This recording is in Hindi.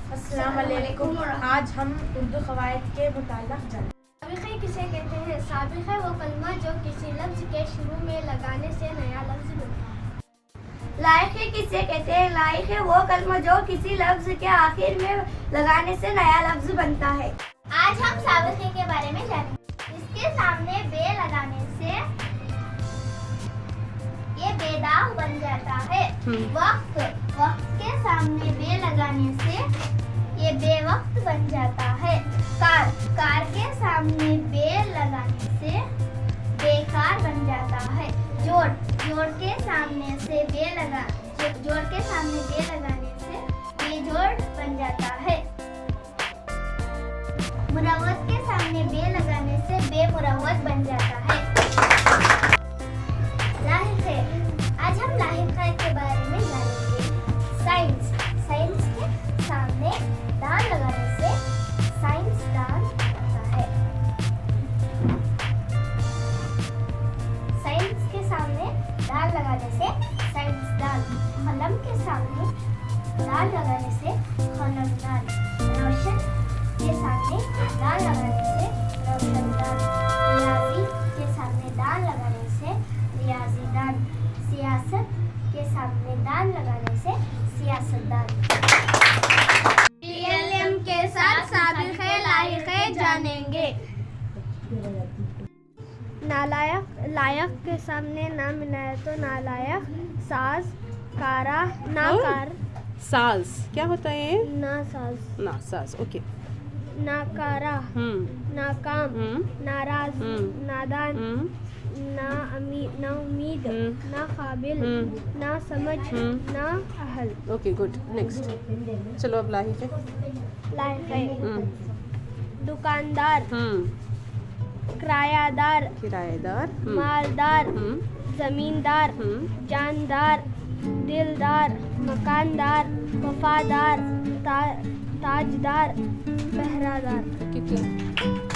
अस्सलाम वालेकुम। आज हम उर्दू क़वाइद के मुताल्लिक़ जानेंगे। साबिक़े किसे कहते हैं? साबिक़ वो कलमा जो किसी लफ्ज़ के शुरू में लगाने से नया लफ्ज़ बनता है। लाइक़ किसे कहते हैं? लाइक़ वो कलमा जो किसी लफ्ज़ के आखिर में लगाने से नया लफ्ज़ बनता है। आज हम साबिक़े के बारे में जानेंगे। इसके सामने बे लगाने से ये बेदाग बन जाता है। वक्त के सामने बे लगाने से ये बेवक्त बन जाता है। कार के सामने बे लगाने से बेकार बन जाता है। जोड़ के सामने बे लगाने से बेजोड़ बन जाता है। मुरव्वत के सामने बे लगाने से बेमुरव्वत बन जाता है। लाहिक़े, आज हम लाहिक़े के बारे में जानेंगे। साइंस के सामने दाल लगाने से साइंसदान बनता है। साइंस के सामने दाल लगाने से साइंसदान। कलम के सामने दाल लगाने से कलमदान। रोशन के सामने दाल लगाने से रोशनदान। रियाजी के सामने दाल लगाने से रियाजीदान। सियासत के सामने दाल लगाने से सियासतदान। PLM के साथ साबिक़े लाहिक़े जानेंगे। लायक के सामने ना मिलाए तो नालायक। साज, कारा, नाकार। साज क्या होता है? NASA's, okay. नाकारा, नाकाम, नाराज, नादान, ना उम्मीद, ना काबिल, ना समझ, ना अहल। Okay good. नेक्स्ट चलो अब लाहिक़े। लाहिक़े, दुकानदार, किराएदार, मालदार, जमींदार, जानदार, दिलदार, मकानदार, वफादार, ताजदार, पहरादार। ठीक है।